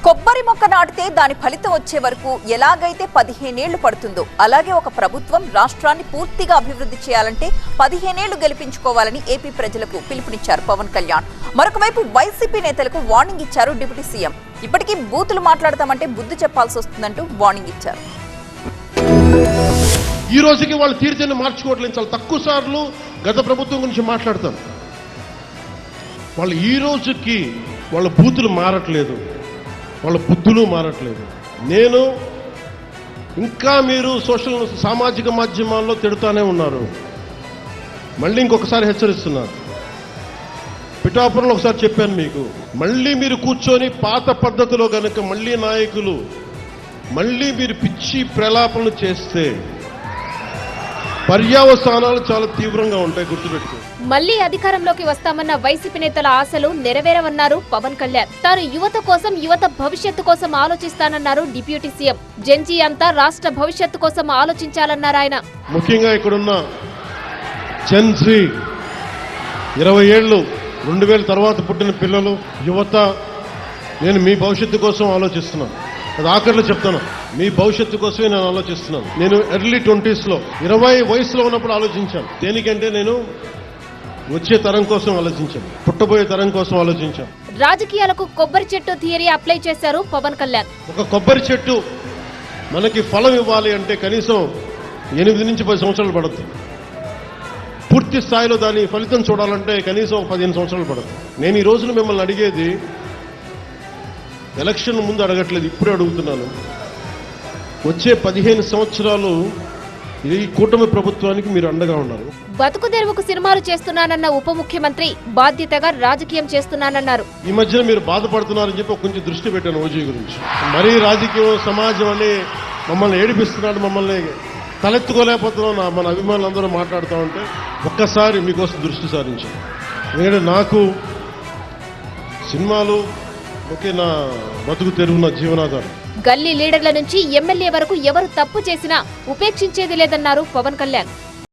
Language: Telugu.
కొబ్బరి మొక్క నాటితే దాని ఫలితం వచ్చే వరకు ఎలాగైతే 15 ఏళ్లు పడుతుందో అలాగే ఒక ప్రభుత్వం రాష్ట్రాన్ని పూర్తిగా అభివృద్ధి చేయాలంటే 15 ఏళ్లు గెలిపించుకోవాలని ఏపీ ప్రజలకు పిలుపునిచ్చారు పవన్ కళ్యాణ్. మరొక వైపు వైసీపీ నేతలకు వార్నింగ్ ఇచ్చారు డిప్యూటీ సీఎం. ఇప్పటికీ బూతులు మాట్లాడతామంటే బుద్ధి చెప్పాల్సి వస్తుందంటూ వార్నింగ్ ఇచ్చారు. ఈ రోజుకి వాళ్ళు తీర్చని మార్చుకోవట్లేదు. చాలా తక్కువ సార్లు గత ప్రభుత్వం గురించి మాట్లాడతారు. వాళ్ళు ఈ రోజుకి వాళ్ళ బూతులు మారట్లేదు, వాళ్ళ బుద్ధులు మారట్లేదు. నేను ఇంకా మీరు సామాజిక మాధ్యమాల్లో తిడుతూనే ఉన్నారు. మళ్ళీ ఇంకొకసారి హెచ్చరిస్తున్నారు. పిఠాపురంలో ఒకసారి చెప్పాను మీకు, మళ్ళీ మీరు కూర్చొని పాత పద్ధతిలో కనుక మళ్ళీ నాయకులు మళ్ళీ మీరు పిచ్చి ప్రలాపనలు చేస్తే పర్యావసానాలు చాలా తీవ్రంగా ఉంటాయి, గుర్తుపెట్టుకో. మళ్లీ అధికారంలోకి వస్తామన్న వైసీపీ నేతల ఆశలు నెరవేరవన్నారు పవన్ కళ్యాణ్. తాను యువత కోసం, యువత భవిష్యత్తు కోసం ఆలోచిస్తానన్నారు డిప్యూటీ సీఎం. జెన్జీ అంతా రాష్ట్ర భవిష్యత్తు కోసం ఆలోచించాలన్నారు ఆయన. ముఖ్యంగా ఇక్కడున్న జెన్జీ 20 ఏళ్ళు 2000 తర్వాత పుట్టిన పిల్లలు, యువత, నేను మీ భవిష్యత్తు కోసం ఆలోచిస్తున్నాను. అది ఆఖరిలో చెప్తాను, మీ భవిష్యత్తు కోసమే నేను ఆలోచిస్తున్నాను. నేను ఎర్లీ 20s 20 వయసులో ఉన్నప్పుడు ఆలోచించాను. దేనికంటే నేను వచ్చే తరం కోసం ఆలోచించాను, పుట్టబోయే తరం కోసం ఆలోచించాను. రాజకీయాలకు కొబ్బరి చెట్టు థియరీ అప్లై చేశారు పవన్ కళ్యాణ్. ఒక కొబ్బరి చెట్టు మనకి ఫలం ఇవ్వాలి అంటే కనీసం 8 నుంచి 10 సంవత్సరాలు పడుతుంది. పూర్తి స్థాయిలో దాని ఫలితం చూడాలంటే కనీసం 15 సంవత్సరాలు పడుతుంది. నేను ఈ రోజున మిమ్మల్ని అడిగేది ఎలక్షన్ ముందు అడగట్లేదు, ఇప్పుడే అడుగుతున్నాను. వచ్చే 15 సంవత్సరాలు ఈ కూటమి ప్రభుత్వానికి మీరు అండగా ఉన్నారు. బతుకు తెరువుకు సినిమాలు చేస్తున్నానన్న ఉప ముఖ్యమంత్రి బాధ్యతగా రాజకీయం చేస్తున్నానన్నారు. ఈ మధ్యన మీరు బాధపడుతున్నారని చెప్పి కొంచెం దృష్టి పెట్టాను ఓజీ గురించి. మరీ రాజకీయం, సమాజం అని మమ్మల్ని ఏడిపిస్తున్నాడు, మమ్మల్ని తలెత్తుకోలేకపోతున్నాం మన అభిమానులందరూ మాట్లాడుతూ ఉంటే ఒక్కసారి మీకోసం దృష్టి సారించాను. ఎందుకంటే నాకు సినిమాలు ఓకే, నా బతుకు తెరువు, నా జీవనాధారం. గల్లీ లీడర్ల నుంచి ఎమ్మెల్యే వరకు ఎవరు తప్పు చేసినా ఉపేక్షించేది లేదన్నారు పవన్ కళ్యాణ్.